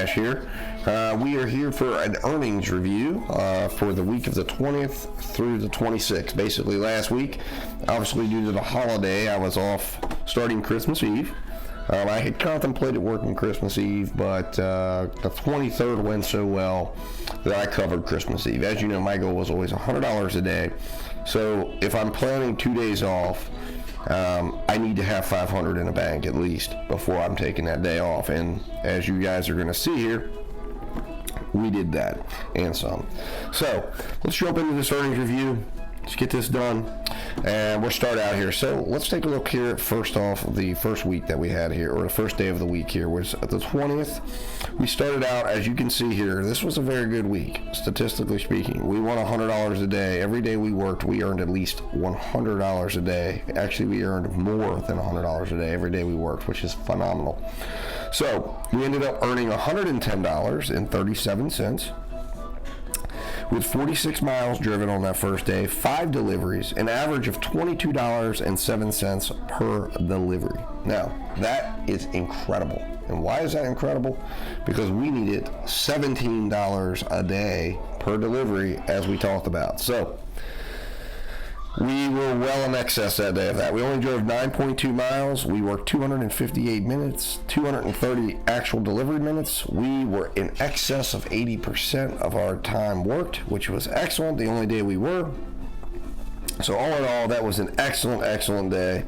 DoorDash here. We are here for an earnings review for the week of the 20th through the 26th. Basically last week, obviously due to the holiday, I was off starting Christmas Eve. I had contemplated working Christmas Eve, but the 23rd went so well that I covered Christmas Eve. As you know, my goal was always $100 a day. So if I'm planning 2 days off, I need to have $500 in the bank at least before I'm taking that day off. And as you guys are going to see here, we did that and some. So let's jump into this earnings review. Let's get this done, and we'll start out here. So let's take a look here. First off, the first week that we had here, or the first day of the week here, was the 20th. We started out, as you can see here, this was a very good week, statistically speaking. We won $100 a day. Every day we worked, we earned at least $100 a day. Actually, we earned more than $100 a day every day we worked, which is phenomenal. So we ended up earning $110.37. with 46 miles driven on that first day, 5 deliveries, an average of $22.07 per delivery. Now, that is incredible. And why is that incredible? Because we needed $17 a day per delivery, as we talked about. So we were well in excess that day of that. We only drove 9.2 miles. We worked 258 minutes, 230 actual delivery minutes. We were in excess of 80% of our time worked, which was excellent. The only day we were. So all in all, that was an excellent, excellent day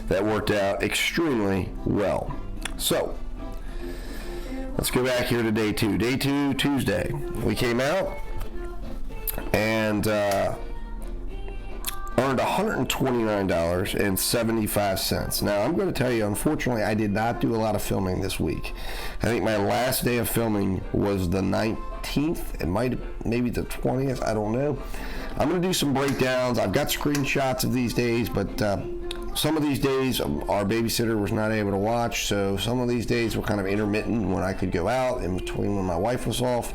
that worked out extremely well. So let's go back here to day 2. Day 2, Tuesday. We came out and earned $129.75. Now, I'm going to tell you, unfortunately, I did not do a lot of filming this week. I think my last day of filming was the 19th. It might, maybe the 20th. I don't know. I'm going to do some breakdowns. I've got screenshots of these days, but some of these days our babysitter was not able to watch, so some of these days were kind of intermittent when I could go out in between when my wife was off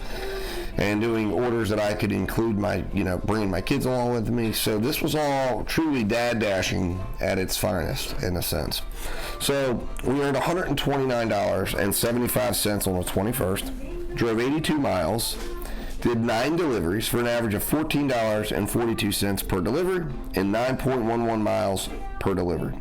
and doing orders that I could include my, bringing my kids along with me. So this was all truly dad dashing at its finest, in a sense. So we earned $129.75 on the 21st, drove 82 miles, did 9 deliveries for an average of $14.42 per delivery and 9.11 miles per delivery.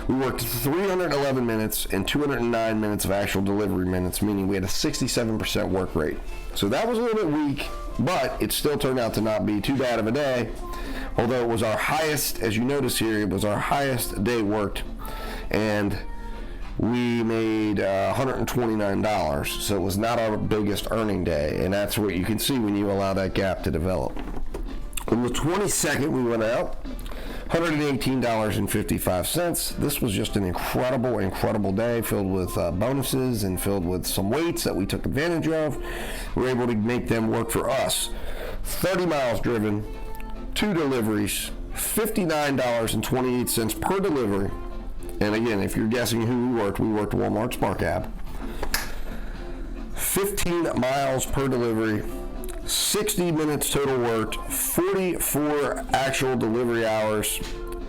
We worked 311 minutes and 209 minutes of actual delivery minutes, meaning we had a 67% work rate. So that was a little bit weak, but it still turned out to not be too bad of a day, although it was our highest, as you notice here, it was our highest day worked, and we made $129, so it was not our biggest earning day, and that's what you can see when you allow that gap to develop. On the 22nd, we went out, $118.55. This was just an incredible, incredible day filled with bonuses and filled with some weights that we took advantage of. We were able to make them work for us. 30 miles driven, 2 deliveries, $59.28 per delivery. And again, if you're guessing who we worked Walmart Smart Cab. 15 miles per delivery, 60 minutes total worked, 44 actual delivery hours,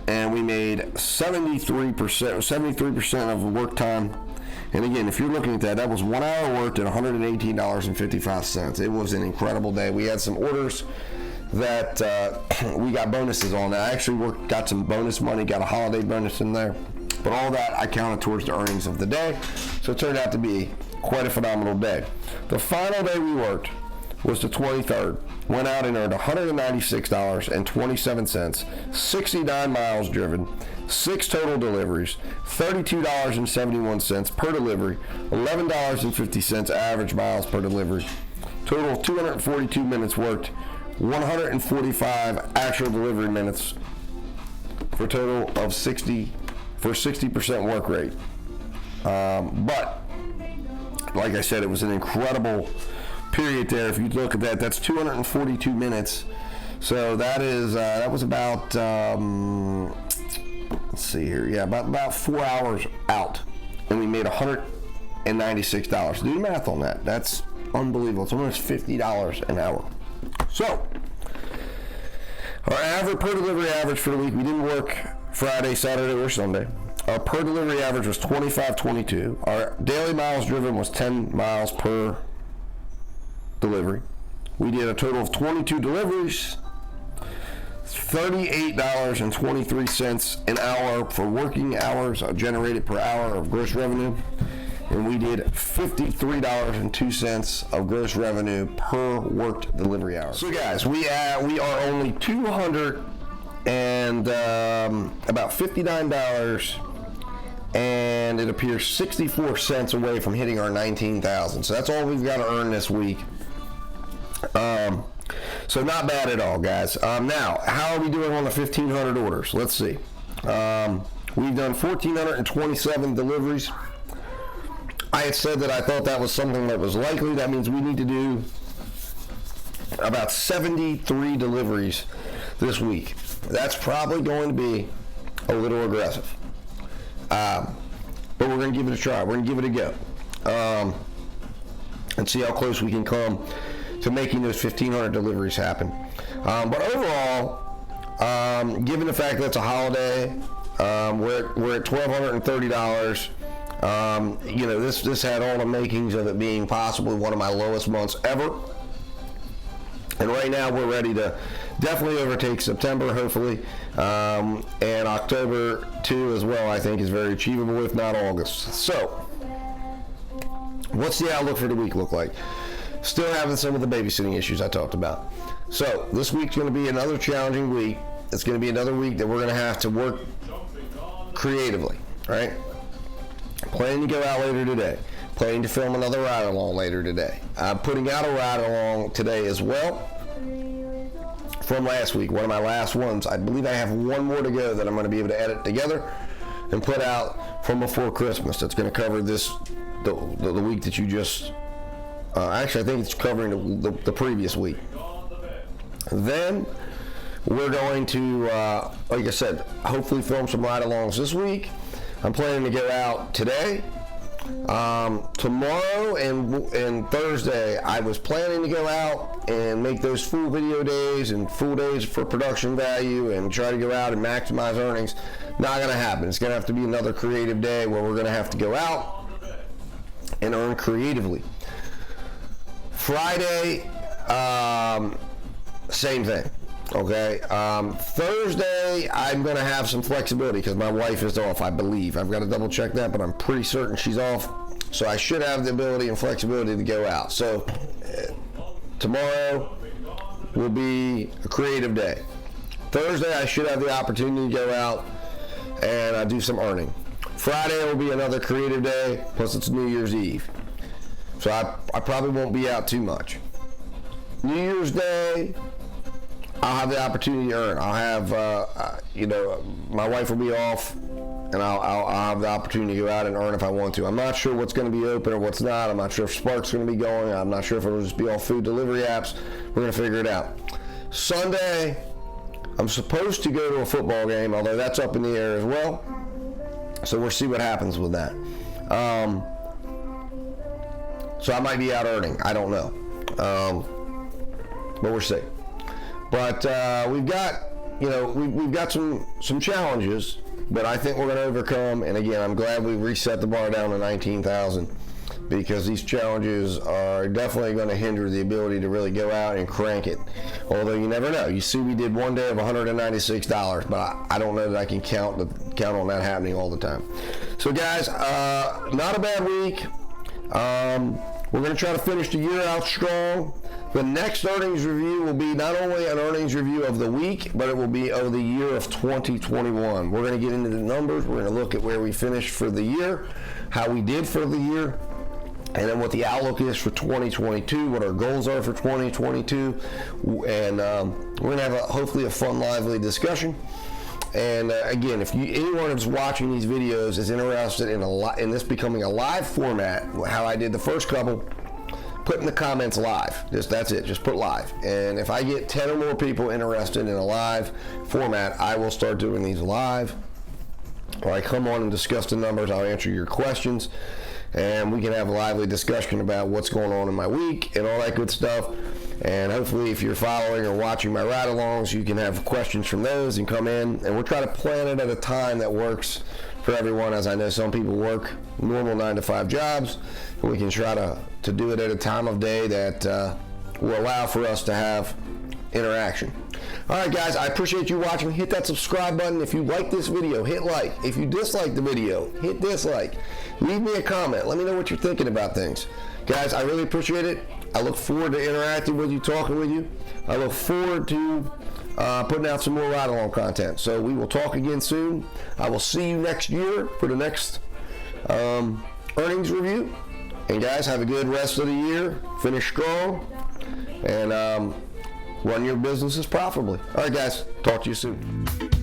and we made 73% of the work time. And again, if you're looking at that, that was 1 hour worked at $118.55. It was an incredible day. We had some orders that we got bonuses on. I actually got some bonus money, got a holiday bonus in there. But all that I counted towards the earnings of the day. So it turned out to be quite a phenomenal day. The final day we worked was the 23rd. Went out and earned $196.27, 69 miles driven, 6 total deliveries, $32.71 per delivery, $11.50 average miles per delivery, total 242 minutes worked, 145 actual delivery minutes for a total of 60% work rate. But like I said, it was an incredible period there. If you look at that, that's 242 minutes. So that is that was about let's see here. Yeah, about 4 hours out, and we made $196. Do the math on that. That's unbelievable. It's almost $50 an hour. So our average per delivery average for the week, we didn't work Friday, Saturday, or Sunday. Our per delivery average was 25.22. Our daily miles driven was 10 miles per delivery. We did a total of 22 deliveries, $38.23 an hour for working hours generated per hour of gross revenue. And we did $53.02 of gross revenue per worked delivery hour. So guys, we are only $200 and about $59, and it appears 64 cents away from hitting our 19,000. So that's all we've got to earn this week. So not bad at all, guys. Now, how are we doing on the 1,500 orders? Let's see. We've done 1,427 deliveries. I had said that I thought that was something that was likely. That means we need to do about 73 deliveries this week. That's probably going to be a little aggressive. But we're going to give it a try. We're going to give it a go. And see how close we can come to making those 1,500 deliveries happen. But overall, given the fact that it's a holiday, we're at $1,230. This had all the makings of it being possibly one of my lowest months ever. And right now we're ready to definitely overtake September, hopefully. And October too as well, I think, is very achievable, if not August. So, what's the outlook for the week look like? Still having some of the babysitting issues I talked about. So, this week's going to be another challenging week. It's going to be another week that we're going to have to work creatively, right? Planning to go out later today. Planning to film another ride-along later today. I'm putting out a ride-along today as well from last week, one of my last ones. I believe I have one more to go that I'm going to be able to edit together and put out from before Christmas. That's going to cover the week that you just... actually, I think it's covering the previous week. Then we're going to, like I said, hopefully film some ride-alongs this week. I'm planning to go out today, tomorrow, and Thursday. I was planning to go out and make those full video days and full days for production value and try to go out and maximize earnings. Not going to happen. It's going to have to be another creative day where we're going to have to go out and earn creatively. Friday, same thing. Okay. Thursday, I'm going to have some flexibility because my wife is off, I believe. I've got to double check that, but I'm pretty certain she's off. So I should have the ability and flexibility to go out. So tomorrow will be a creative day. Thursday, I should have the opportunity to go out and do some earning. Friday will be another creative day, plus it's New Year's Eve. So I probably won't be out too much. New Year's Day, I'll have the opportunity to earn. I'll have, my wife will be off, and I'll have the opportunity to go out and earn if I want to. I'm not sure what's going to be open or what's not. I'm not sure if Spark's going to be going. I'm not sure if it'll just be all food delivery apps. We're going to figure it out. Sunday, I'm supposed to go to a football game, although that's up in the air as well. So we'll see what happens with that. So I might be out earning. I don't know. But we'll see. But we've got some challenges, but I think we're going to overcome. And again, I'm glad we reset the bar down to 19,000 because these challenges are definitely going to hinder the ability to really go out and crank it. Although you never know. You see, we did one day of $196, but I don't know that I can count on that happening all the time. So guys, not a bad week. We're going to try to finish the year out strong. The next earnings review will be not only an earnings review of the week, but it will be of the year of 2021. We're going to get into the numbers. We're going to look at where we finished for the year, how we did for the year, and then what the outlook is for 2022, what our goals are for 2022. And we're going to have hopefully a fun, lively discussion. And again, if anyone who's watching these videos is interested in this becoming a live format, how I did the first couple, put in the comments live. That's it. Just put live. And if I get 10 or more people interested in a live format, I will start doing these live. Or I come on and discuss the numbers. I'll answer your questions. And we can have a lively discussion about what's going on in my week and all that good stuff. And hopefully if you're following or watching my ride-alongs, you can have questions from those and come in. And we'll try to plan it at a time that works for everyone, as I know some people work normal 9-to-5 jobs. And we can try to do it at a time of day that will allow for us to have interaction. All right, guys, I appreciate you watching. Hit that subscribe button. If you like this video, hit like. If you dislike the video, hit dislike. Leave me a comment. Let me know what you're thinking about things. Guys, I really appreciate it. I look forward to interacting with you, talking with you. I look forward to putting out some more ride-along content. So we will talk again soon. I will see you next year for the next earnings review. And guys, have a good rest of the year. Finish strong. And run your businesses profitably. All right, guys. Talk to you soon.